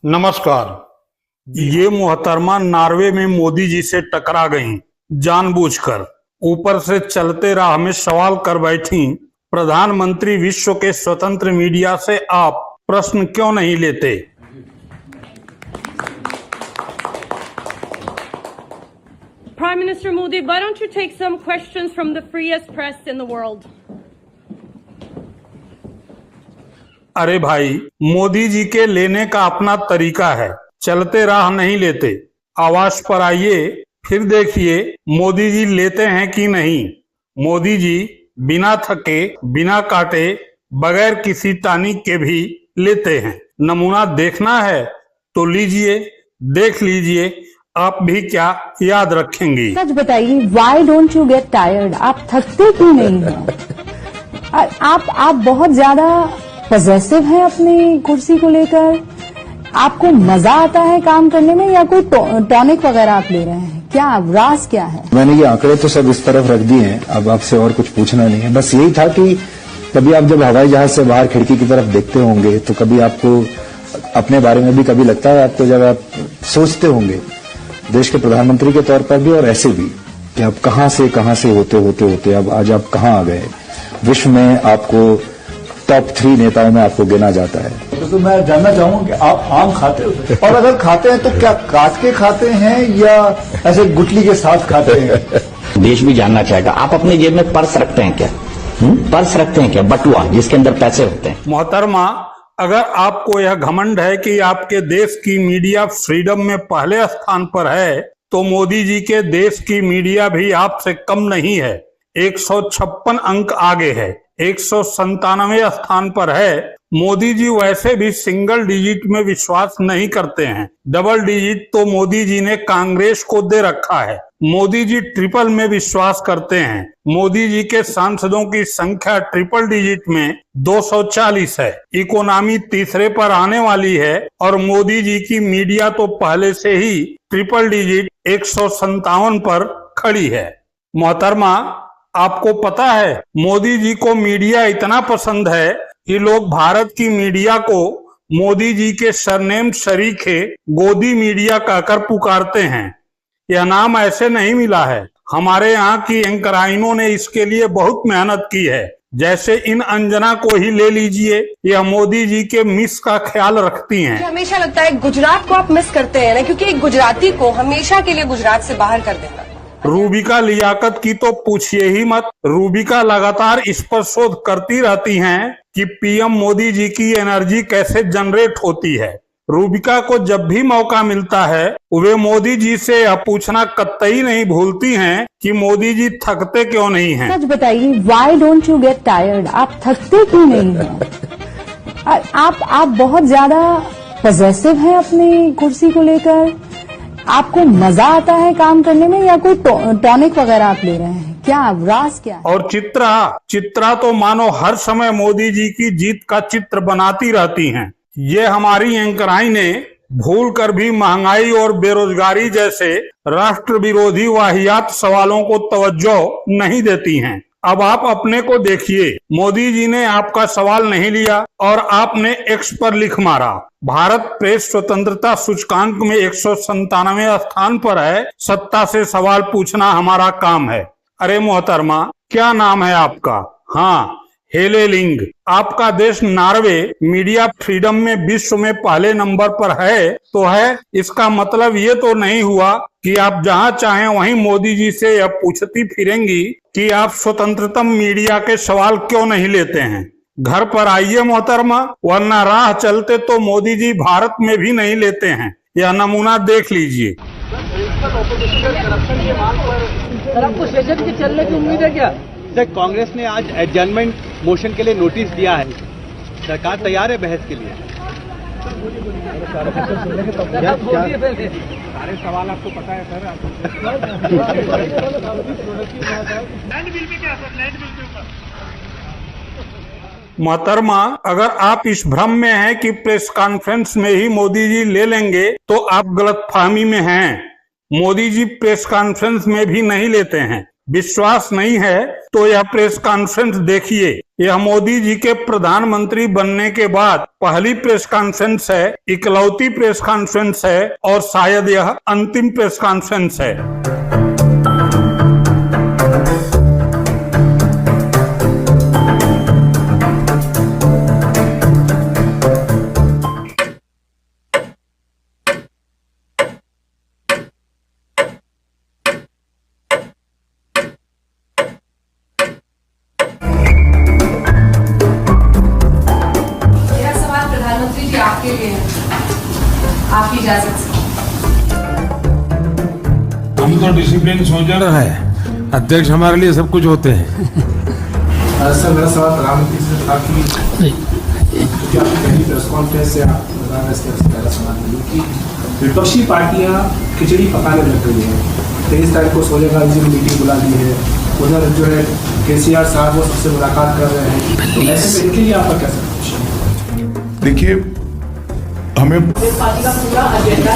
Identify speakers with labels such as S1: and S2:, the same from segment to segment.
S1: नमस्कार। ये मोहतरमा नॉर्वे में मोदी जी से टकरा गईं जानबूझकर। ऊपर से चलते राह में सवाल कर बैठी, प्रधानमंत्री विश्व के स्वतंत्र मीडिया से आप प्रश्न क्यों नहीं लेते?
S2: Prime Minister Modi, why don't you take some questions from the freest press in the world?
S1: अरे भाई, मोदी जी के लेने का अपना तरीका है, चलते राह नहीं लेते। आवाज पर आइए, फिर देखिए मोदी जी लेते हैं कि नहीं। मोदी जी बिना थके, बिना काटे, बगैर किसी टानिक के भी लेते हैं। नमूना देखना है तो लीजिए, देख लीजिए, आप भी क्या याद रखेंगी।
S3: सच बताइए, why don't you get tired? आप थकते क्यों नहीं हैं? आप बहुत ज्यादा पॉजेसिव हैं अपनी कुर्सी को लेकर। आपको मजा आता है काम करने में या कोई टॉनिक वगैरह आप ले रहे हैं? क्या राज क्या है?
S4: मैंने ये आंकड़े तो सब इस तरफ रख दिए हैं, अब आपसे और कुछ पूछना नहीं है। बस यही था कि कभी आप जब हवाई जहाज से बाहर खिड़की की तरफ देखते होंगे तो कभी आपको अपने बारे में भी कभी लगता है आपको, जब आप सोचते होंगे देश के प्रधानमंत्री के तौर पर भी और ऐसे भी, कि आप कहां से होते अब आज आप कहां आ गए। विश्व में आपको टॉप 3 नेताओं में आपको गिना जाता है।
S5: तो मैं जानना चाहूंगा कि आप आम खाते हो, और अगर खाते हैं तो क्या काट के खाते हैं या ऐसे गुटली के साथ खाते हैं?
S6: देश भी जानना चाहेगा, आप अपनी जेब में पर्स रखते हैं क्या? पर्स रखते हैं क्या? बटुआ जिसके अंदर पैसे होते हैं।
S1: मोहतरमा, अगर आपको यह घमंड है कि आपके देश की मीडिया फ्रीडम में पहले स्थान पर है, तो मोदी जी के देश की मीडिया भी आपसे कम नहीं है। 156 अंक आगे है, 197 स्थान पर है। मोदी जी वैसे भी सिंगल डिजिट में विश्वास नहीं करते हैं, डबल डिजिट तो मोदी जी ने कांग्रेस को दे रखा है। मोदी जी ट्रिपल में विश्वास करते हैं। मोदी जी के सांसदों की संख्या ट्रिपल डिजिट में 240 है, इकोनॉमी तीसरे पर आने वाली है, और मोदी जी की मीडिया तो पहले से ही ट्रिपल डिजिट 157 पर खड़ी है। मोहतरमा, आपको पता है मोदी जी को मीडिया इतना पसंद है कि लोग भारत की मीडिया को मोदी जी के सरनेम शरीके गोदी मीडिया कहकर पुकारते हैं। यह नाम ऐसे नहीं मिला है, हमारे यहाँ की एंकराइनों ने इसके लिए बहुत मेहनत की है। जैसे इन अंजना को ही ले लीजिए, यह मोदी जी के मिस का ख्याल रखती हैं।
S7: हमेशा लगता है गुजरात को आप मिस करते हैं ना, क्योंकि एक गुजराती को हमेशा के लिए गुजरात से बाहर कर देना।
S1: रूबिका लियाकत की तो पूछिए ही मत। रूबिका लगातार इस पर शोध करती रहती हैं कि पीएम मोदी जी की एनर्जी कैसे जनरेट होती है। रूबिका को जब भी मौका मिलता है वे मोदी जी से यह पूछना कतई नहीं भूलती हैं कि मोदी जी थकते क्यों नहीं हैं।
S3: सच बताइए, why don't you get tired? आप थकते क्यों नहीं हैं? आप बहुत ज्यादा पॉजेसिव हैं अपनी कुर्सी को लेकर। आपको मजा आता है काम करने में या कोई टॉनिक वगैरह आप ले रहे हैं? क्या राज क्या है?
S1: और चित्रा तो मानो हर समय मोदी जी की जीत का चित्र बनाती रहती हैं। ये हमारी एंकराई ने भूल कर भी महंगाई और बेरोजगारी जैसे राष्ट्र विरोधी वाहियात सवालों को तवज्जो नहीं देती हैं। अब आप अपने को देखिए, मोदी जी ने आपका सवाल नहीं लिया और आपने एक्स पर लिख मारा। भारत प्रेस स्वतंत्रता सूचकांक में 197वें स्थान पर है। सत्ता से सवाल पूछना हमारा काम है। अरे मोहतरमा, क्या नाम है आपका? हाँ, हेले लिंग। आपका देश नॉर्वे मीडिया फ्रीडम में विश्व में पहले नंबर पर है तो है, इसका मतलब ये तो नहीं हुआ कि आप जहां चाहें वहीं मोदी जी से यह पूछती फिरेंगी कि आप स्वतंत्रतम मीडिया के सवाल क्यों नहीं लेते हैं। घर पर आइए मोहतरमा, वरना राह चलते तो मोदी जी भारत में भी नहीं लेते हैं। यह नमूना देख लीजिए।
S8: सर, आपको सेशन के चलने की उम्मीद है क्या? सर, कांग्रेस ने आज एडजर्नमेंट मोशन के लिए नोटिस दिया है। सरकार तैयार है बहस के लिए? सारे सवाल आपको पता है सर। लैंड बिल में क्या सर? लैंड बिल के ऊपर
S1: मोहतरमा, अगर आप इस भ्रम में हैं कि प्रेस कॉन्फ्रेंस में ही मोदी जी ले लेंगे तो आप गलतफहमी में हैं। मोदी जी प्रेस कॉन्फ्रेंस में भी नहीं लेते हैं। विश्वास नहीं है तो यह प्रेस कॉन्फ्रेंस देखिए। यह मोदी जी के प्रधानमंत्री बनने के बाद पहली प्रेस कॉन्फ्रेंस है, इकलौती प्रेस कॉन्फ्रेंस है और शायद यह अंतिम प्रेस कॉन्फ्रेंस है।
S7: आपके लिए आपकी इजाजत से।
S9: हम तो डिसिप्लिन सोल्जर है, अध्यक्ष हमारे लिए सब कुछ होते हैं।
S10: सर मेरा सवाल प्रधानमंत्री से था कि आपकी पहली प्रेस कॉन्फ्रेंस से आप पहला सवाल कि विपक्षी पार्टियां खिचड़ी पकाने लग गई हैं। 23 तारीख को सोनिया गांधी ने मीटिंग बुला दी है, उधर जो है केसीआर साहब वो सबसे मुलाकात कर रहे हैं, तो ऐसे में इनके लिए आपका क्या सर?
S11: देखिए हमें
S12: पार्टी का पूरा एजेंडा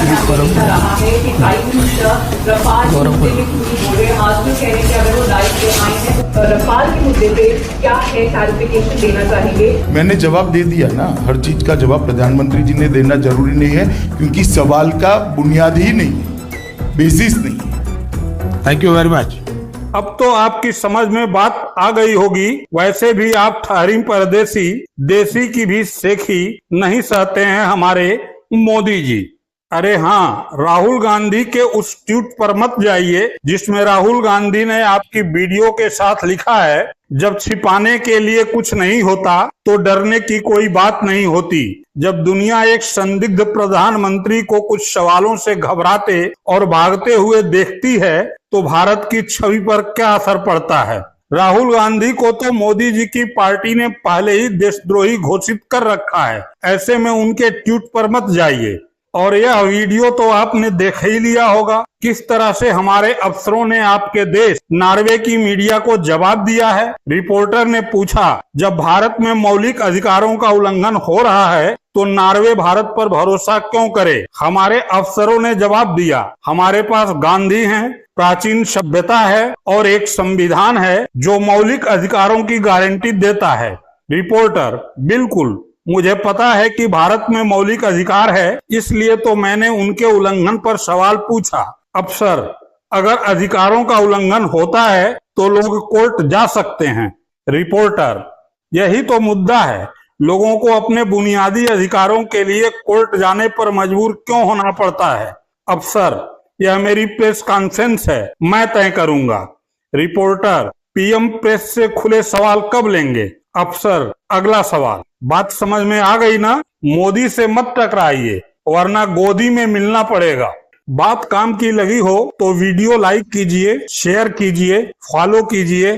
S12: रहा है कि प्राइम मिनिस्टर रफाल के मुद्दे में क्यों नहीं बोल रहे। आज भी कह रहे हैं कि अगर वो लाइव पे आए हैं तो रफाल के मुद्दे पे क्या है क्लैरिफिकेशन देना चाहेंगे।
S11: मैंने जवाब दे दिया ना, हर चीज का जवाब प्रधानमंत्री जी ने देना जरूरी नहीं है, क्योंकि सवाल का बुनियाद ही नहीं है, बेसिस नहीं है।
S9: Thank you very much.
S1: अब तो आपकी समझ में बात आ गई होगी। वैसे भी आप ठहरी परदेसी, देसी की भी सेखी नहीं सहते हैं हमारे मोदी जी। अरे हाँ, राहुल गांधी के उस ट्वीट पर मत जाइए जिसमें राहुल गांधी ने आपकी वीडियो के साथ लिखा है, जब छिपाने के लिए कुछ नहीं होता तो डरने की कोई बात नहीं होती। जब दुनिया एक संदिग्ध प्रधानमंत्री को कुछ सवालों से घबराते और भागते हुए देखती है तो भारत की छवि पर क्या असर पड़ता है। राहुल गांधी को तो मोदी जी की पार्टी ने पहले ही देशद्रोही घोषित कर रखा है। ऐसे में उनके ट्वीट पर मत जाइए। और यह वीडियो तो आपने देख ही लिया होगा, किस तरह से हमारे अफसरों ने आपके देश नॉर्वे की मीडिया को जवाब दिया है। रिपोर्टर ने पूछा, जब भारत में मौलिक अधिकारों का उल्लंघन हो रहा है तो नॉर्वे भारत पर भरोसा क्यों करे। हमारे अफसरों ने जवाब दिया, हमारे पास गांधी हैं, प्राचीन सभ्यता है और एक संविधान है जो मौलिक अधिकारों की गारंटी देता है। रिपोर्टर, बिल्कुल, मुझे पता है कि भारत में मौलिक अधिकार है, इसलिए तो मैंने उनके उल्लंघन पर सवाल पूछा। अफसर, अगर अधिकारों का उल्लंघन होता है तो लोग कोर्ट जा सकते हैं। रिपोर्टर, यही तो मुद्दा है, लोगों को अपने बुनियादी अधिकारों के लिए कोर्ट जाने पर मजबूर क्यों होना पड़ता है। अफसर, यह मेरी प्रेस कॉन्फ्रेंस है, मैं तय करूंगा। रिपोर्टर, पीएम प्रेस से खुले सवाल कब लेंगे। अफसर, अगला सवाल। बात समझ में आ गई ना। मोदी से मत टकराइए वरना गोदी में मिलना पड़ेगा। बात काम की लगी हो तो वीडियो लाइक कीजिए, शेयर कीजिए, फॉलो कीजिए